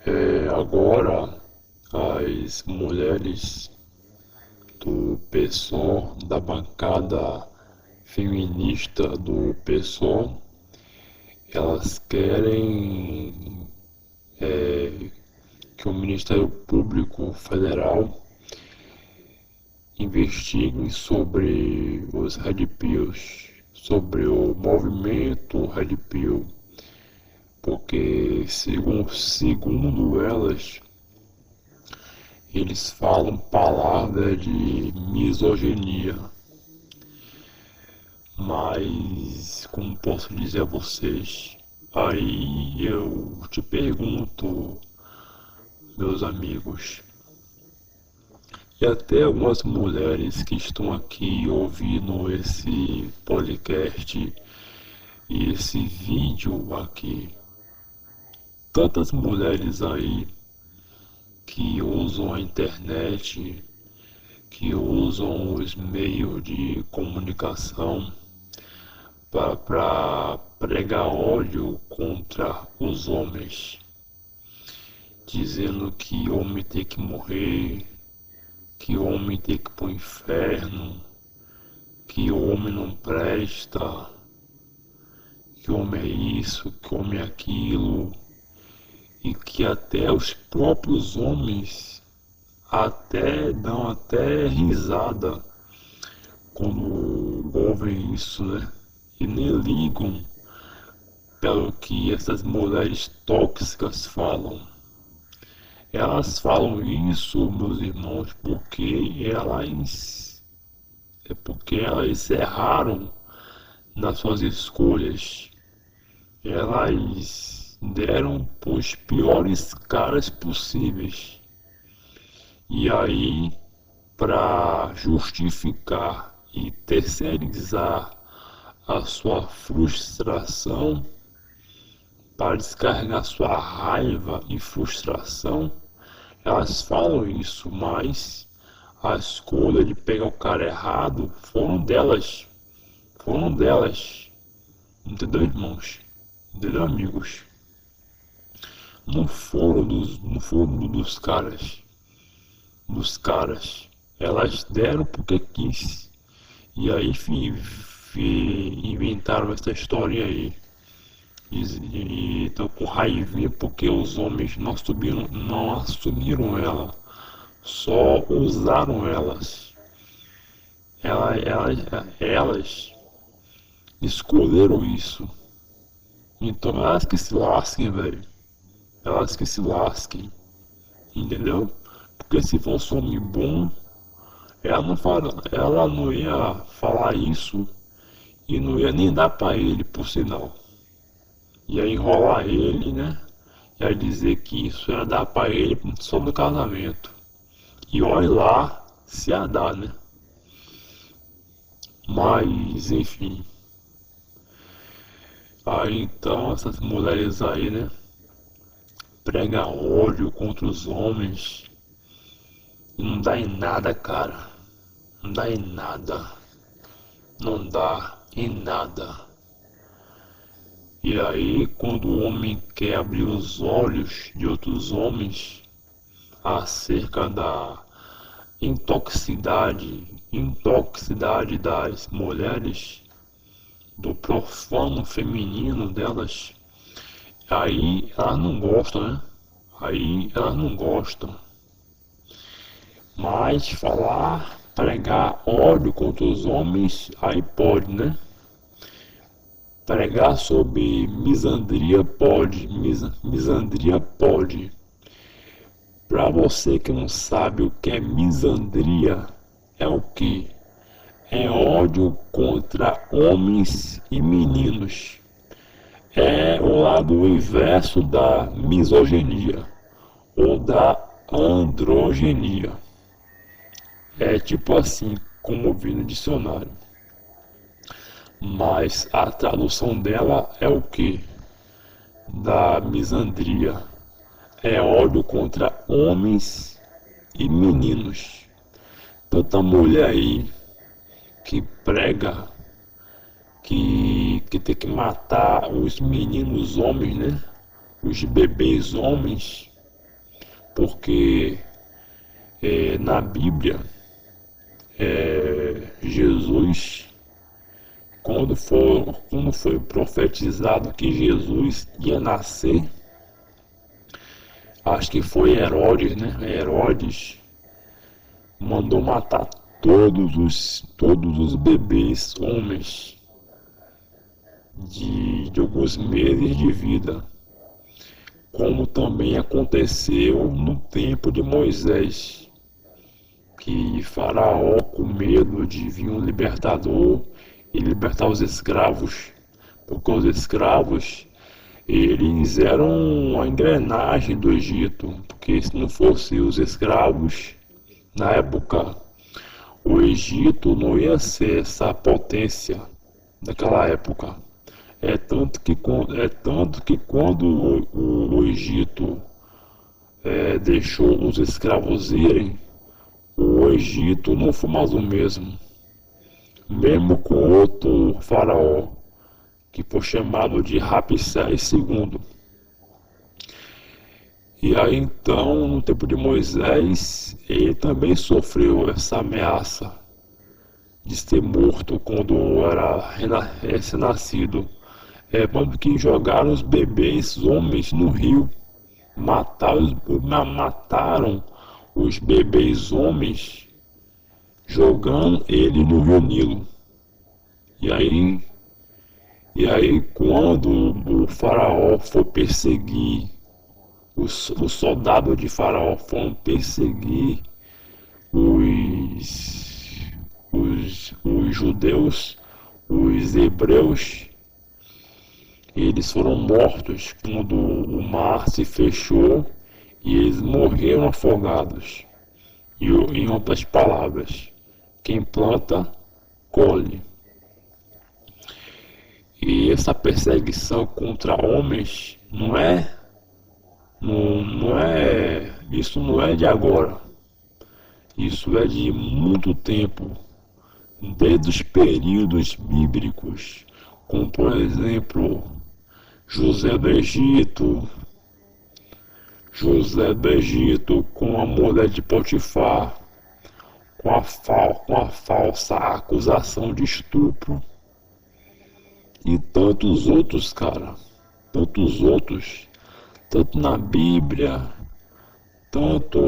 Agora as mulheres do PSOL, da bancada feminista do PSOL, elas querem que o Ministério Público Federal investigue sobre os Red Pills, sobre o movimento Red Pill, porque segundo elas, eles falam palavras de misoginia. Mas, como posso dizer a vocês, aí eu te pergunto, meus amigos, e até algumas mulheres que estão aqui ouvindo esse podcast e esse vídeo aqui, tantas mulheres aí que usam a internet, que usam os meios de comunicação para pregar ódio contra os homens, dizendo que homem tem que morrer, que homem tem que ir pro inferno, que homem não presta, que homem é isso, que homem é aquilo, e que até os próprios homens até dão até risada quando ouvem isso, né? E nem ligam pelo que essas mulheres tóxicas falam. Elas falam isso, meus irmãos, porque elas erraram nas suas escolhas. Elas deram os piores caras possíveis. E aí, para justificar e terceirizar a sua frustração, para descarregar sua raiva e frustração, elas falam isso, mas a escolha de pegar o cara errado foram delas. Foram delas. Entendeu, irmãos? Entendeu, amigos? Não foram dos caras. Dos caras. Elas deram porque quis. E aí, enfim, inventaram essa história aí. E estão com raivinha porque os homens não assumiram ela, só usaram elas. Elas escolheram isso. Então elas que se lasquem, velho. Elas que se lasquem. Entendeu? Porque se fosse um homem bom, ela não ia falar isso e não ia nem dar pra ele, por sinal. Ia enrolar ele, né? Ia dizer que isso ia dar pra ele só no casamento. E olha lá se ia dar, né? Mas, enfim. Aí então essas mulheres aí, né? Prega ódio contra os homens. E não dá em nada, cara. Não dá em nada. Não dá em nada. E aí, quando o homem quer abrir os olhos de outros homens acerca da intoxicidade das mulheres, do profano feminino delas, aí elas não gostam, né? Aí elas não gostam. Mas falar, pregar ódio contra os homens, aí pode, né? Pregar sobre misandria pode, misandria pode. Para você que não sabe o que é misandria, é o que? É ódio contra homens e meninos. É o lado inverso da misoginia ou da androgenia. É tipo assim, como vi no dicionário. Mas a tradução dela é o que? Da misandria. É ódio contra homens e meninos. Tanta mulher aí que prega que tem que matar os meninos homens, né? Os bebês homens. porque na Bíblia, Jesus, quando foi profetizado que Jesus ia nascer, acho que foi Herodes, né? Herodes mandou matar todos os bebês homens de alguns meses de vida, como também aconteceu no tempo de Moisés, que Faraó, com medo de vir um libertador e libertar os escravos, porque os escravos eles eram a engrenagem do Egito, porque se não fossem os escravos, na época, o Egito não ia ser essa potência daquela época. É tanto que quando o Egito deixou os escravos irem, o Egito não foi mais o mesmo. Mesmo com outro faraó, que foi chamado de Ramsés II. E aí então, no tempo de Moisés, ele também sofreu essa ameaça de ser morto quando era recém-nascido. Quando que jogaram os bebês homens no rio, mataram os bebês homens jogando ele no rio Nilo. E aí quando o faraó foi perseguir, os soldados de faraó foram perseguir os judeus, os hebreus, eles foram mortos quando o mar se fechou e eles morreram afogados. E em outras palavras, quem planta, colhe. E essa perseguição contra homens isso não é de agora. Isso é de muito tempo, desde os períodos bíblicos, como por exemplo José do Egito com a mulher de Potifar, com a falsa acusação de estupro, e tantos outros, cara, tantos outros, tanto na Bíblia, tanto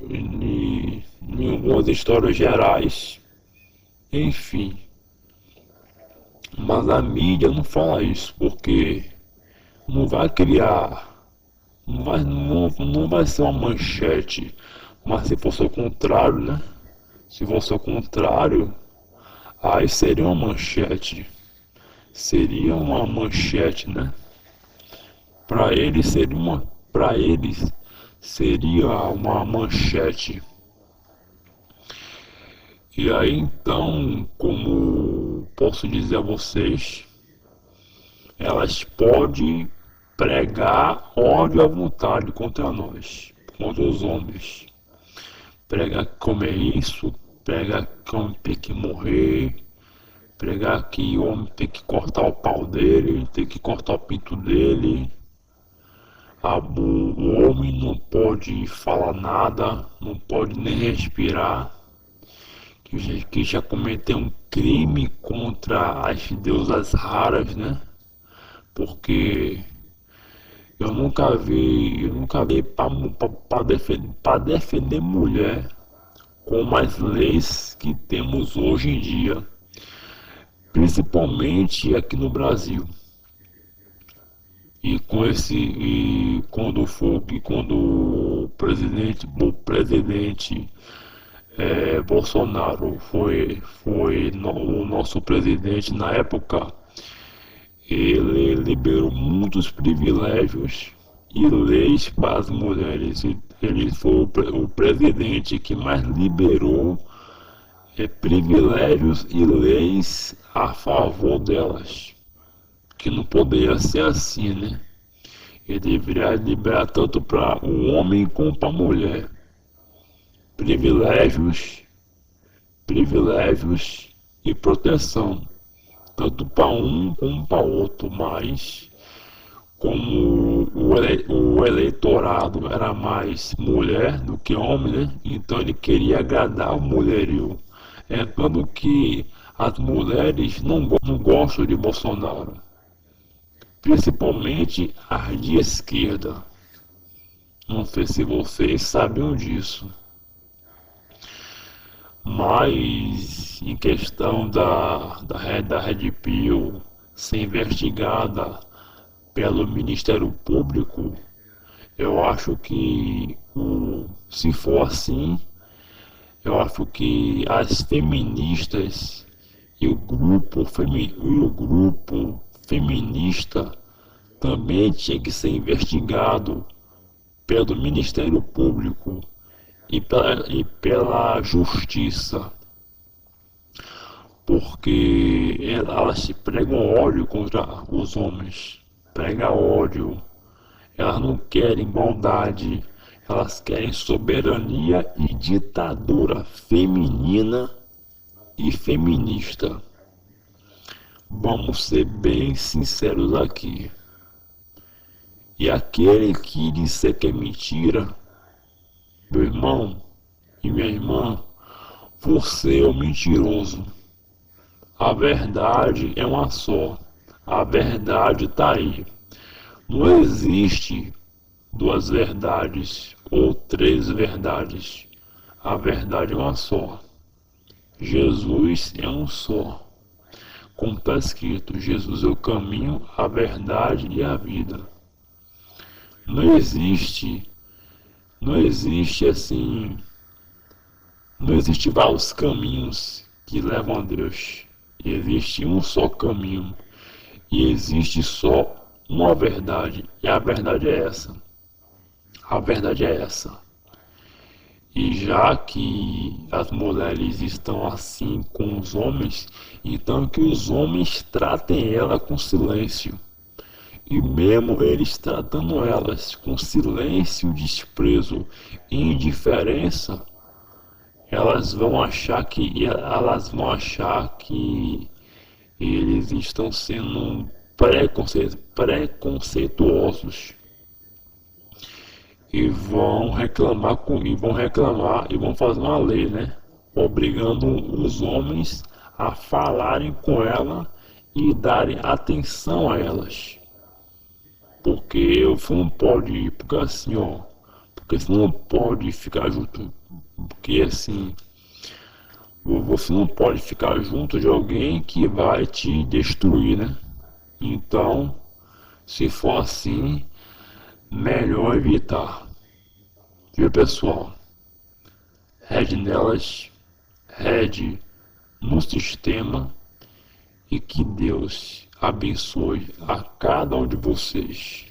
em algumas histórias gerais, enfim. Mas a mídia não fala isso, porque não vai criar, não vai ser uma manchete, mas se fosse o contrário, né? Se fosse o contrário, aí seria uma manchete. Seria uma manchete, né? Para eles seria uma manchete. E aí então, como posso dizer a vocês, elas podem pregar ódio à vontade contra nós, contra os homens. Pregar que como é isso, pregar que o homem tem que morrer, pregar que o homem tem que cortar o pau dele, tem que cortar o pinto dele. O homem não pode falar nada, não pode nem respirar, que já cometeu um crime contra as deusas raras, né? Porque eu nunca vi para defender mulher como as leis que temos hoje em dia, principalmente aqui no Brasil. E quando o presidente Bolsonaro foi o nosso presidente na época, ele liberou muitos privilégios e leis para as mulheres. Ele foi o presidente que mais liberou privilégios e leis a favor delas. Que não poderia ser assim, né? Ele deveria liberar tanto para o homem como para a mulher. Privilégios e proteção, tanto para um como para outro, mas como o eleitorado era mais mulher do que homem, né? Então ele queria agradar o mulherio. É tanto que as mulheres não gostam de Bolsonaro, principalmente as de esquerda. Não sei se vocês sabiam disso, mas em questão da Red Pill ser investigada pelo Ministério Público, eu acho que, se for assim, eu acho que as feministas e o grupo feminista também tinha que ser investigado pelo Ministério Público e pela Justiça, porque elas se pregam ódio contra os homens, prega ódio. Elas não querem igualdade, elas querem soberania e ditadura feminina e feminista. Vamos ser bem sinceros aqui. E aquele que disser que é mentira, meu irmão e minha irmã, você é um mentiroso. A verdade é uma só. A verdade está aí. Não existe duas verdades ou três verdades. A verdade é uma só. Jesus é um só. Como está escrito, Jesus é o caminho, a verdade e a vida. Não existe assim, não existe vários caminhos que levam a Deus. Existe um só caminho e existe só uma verdade, e a verdade é essa. A verdade é essa. E já que as mulheres estão assim com os homens, então que os homens tratem ela com silêncio. E mesmo eles tratando elas com silêncio, desprezo e indiferença, elas vão achar que eles estão sendo preconceituosos e vão fazer uma lei, né, obrigando os homens a falarem com ela e darem atenção a elas, porque você não pode, porque assim, ó, porque você não pode ficar junto, porque assim, você não pode ficar junto de alguém que vai te destruir, né? Então, se for assim, melhor evitar. Viu, pessoal? Red nelas, Red no sistema, e que Deus abençoe a cada um de vocês.